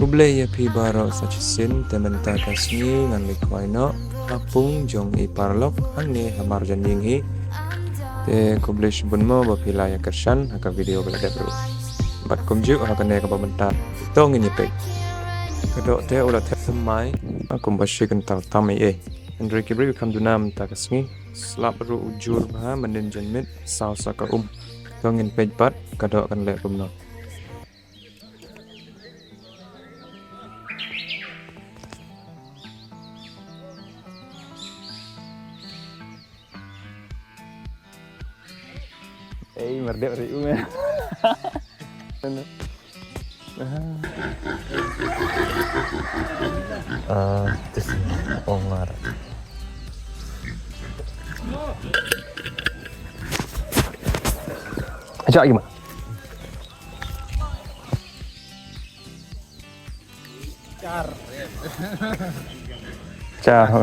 Kublai ya pi barok sachisin temen ta kasni ngan likwai no apung jong I parlok hanni hamar janjing hi te kublai shibun mo bapila ya kershan haka video bela debru bat kumju haka ne ka bamentar tong ini pe kedok te ulat semai akum bashi kental tamai Hendrik kibri kam dunam ta kasni slap ru ujur bah menden janmit saw saka tongin pej pat kadok kan le kumno merdek dari umeh. Terus ongar. Ajak gimana? Car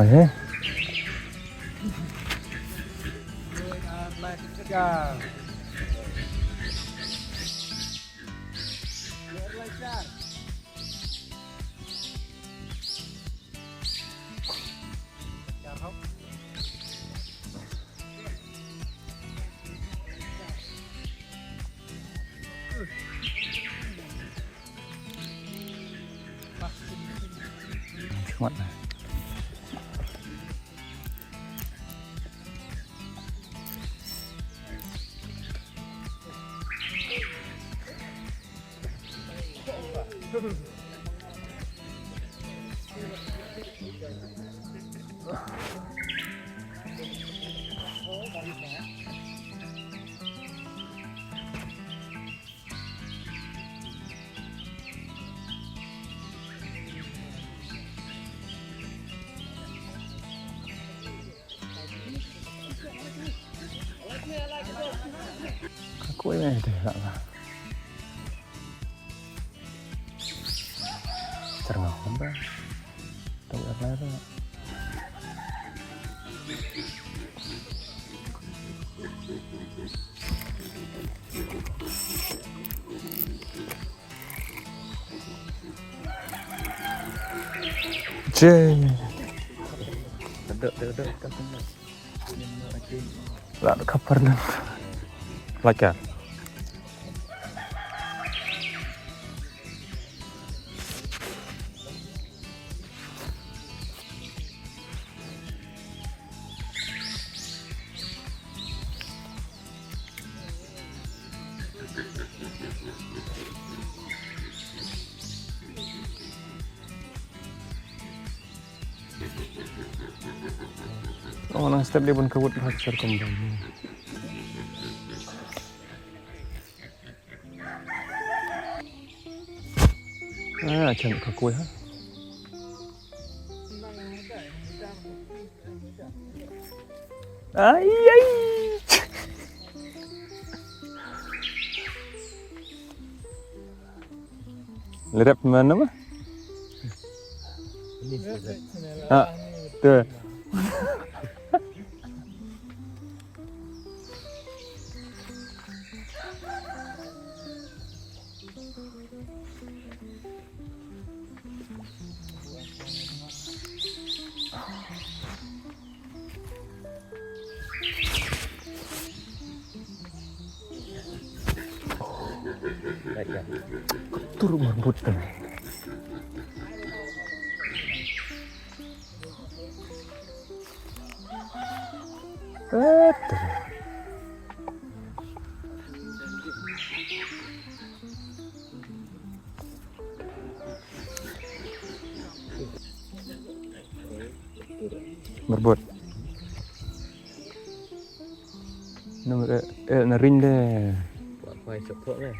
ya. Cuman aku ini deh lah. Terang apa? Tahu apa itu? Duduk. Lah kabar nih. Laka. Orang step dia pun kebut hajar kembang. Cantik ke kue ha. Ai. Lerap mana mah? Ini tuh. Turun berbut kan. Berbut. Nomor narin deh. Apa support lah.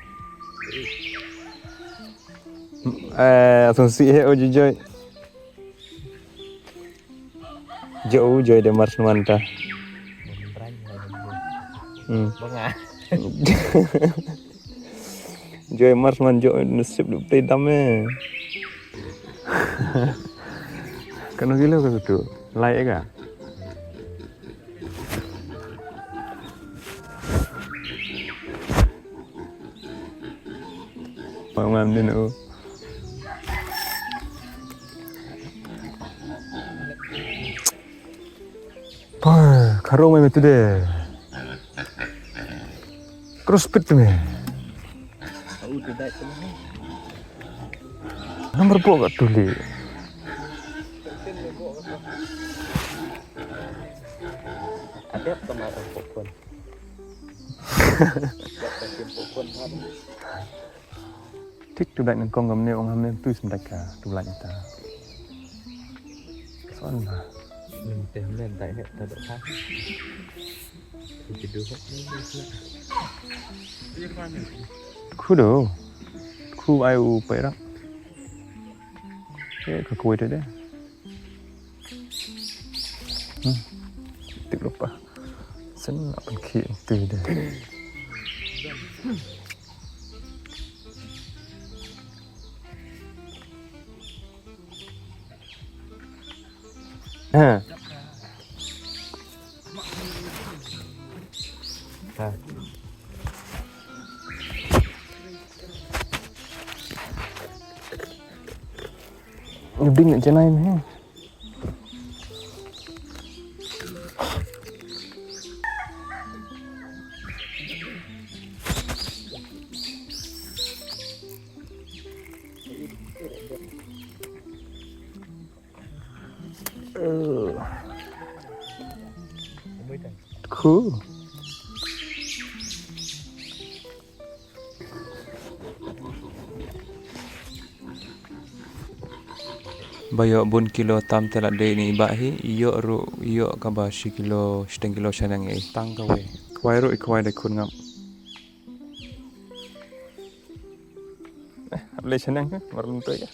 Asumsi jujur. Jauh de mars manta. Bangah. Joy mars man jo nasib du play dame. Kano gila ka tu. Layak ka? Mamam din oh. Karo mai tu deh. Crossfit tu me. Nomor pok kat tu li. Ada kemarin pokon. Tik tu dak nangkong ngam ne ong ham tu sendaka tu lan ta. Son ma. Mình tìm lên tại hệ tọa độ khác thì chỉ đưa hết Khu do. Khu ai u perak. Ke kuat deh. Tik lupa. Sen nak pergi tu deh. Ha. à. Ngeding nak jenai ni. Cool. Bayo bun kilo tam telak de ni bahi iyo ru iyo kaba shi kilo seteng kilo sanang e tang kawe kwai ru ikwai de kun ngam Boleh senang ke? Marun tu ya.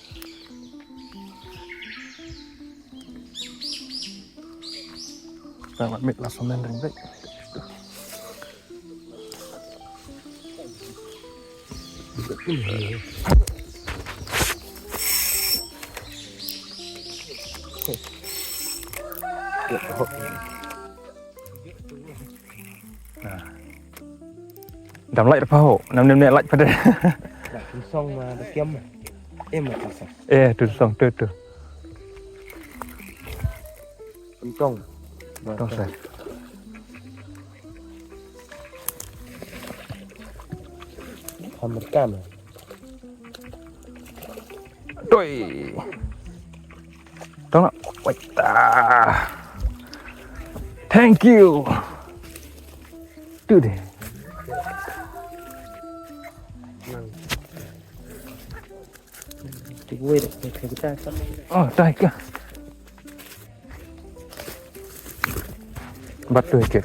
Selamat mit langsung main baik. Đầm lại phao, nằm nằm nè lại phải đây. đã cứ xong mà đã kiếm em mà cứ xong Eh, tu song tu. tấn công Tong sai. làm một cam Doi. Tong nak. Wait. Thank you. Tu deh. thì quay được thì chúng ta sắp Oh, dah ke? Batu ke?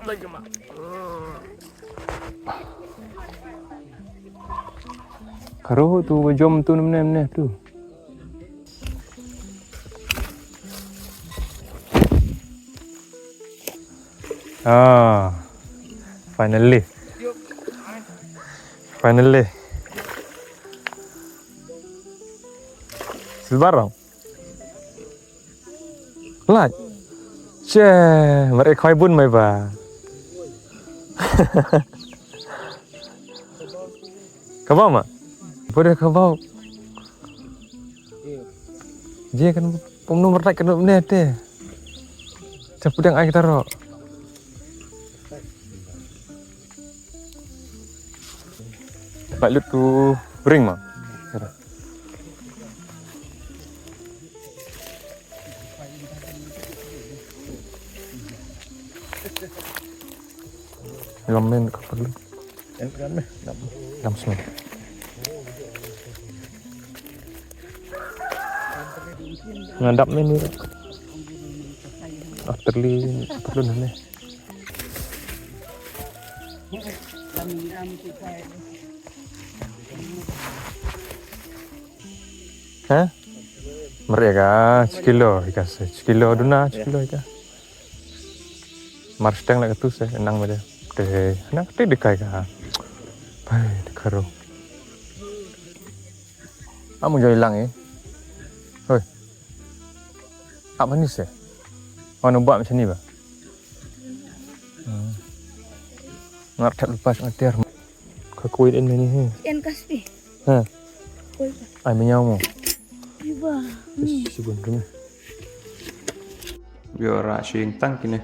Lagi mak. Karo tu jom tu nem tu. Finally. Silbarang. Laj. Che, mereka koi bun mai ba. Kau mak? Boleh kau dia kan nomor tak kena benar deh. Cepat yang air taruh. Balik tu ring mah. Lamen kau perlu. Enam sembilan. Ngadap ni. Terli perlu ni. Hah? Mereka sekilo dikasih. Sekilo duna, sekilo ika. Marsteng lagi tu saya enang macam. Deh, nak tu dekai kah? Baik, dekaro. Kamu jangan hilang eh. Hoi. tak manis ya? Mana buat macam ni bah? Ngarep lepas ngatir. Kekuit ini ni. Yan kaspi. Ha. Kuy ba? Ay menyaw mo. Iba. Sibun kami. Biar rasa yang tang kini.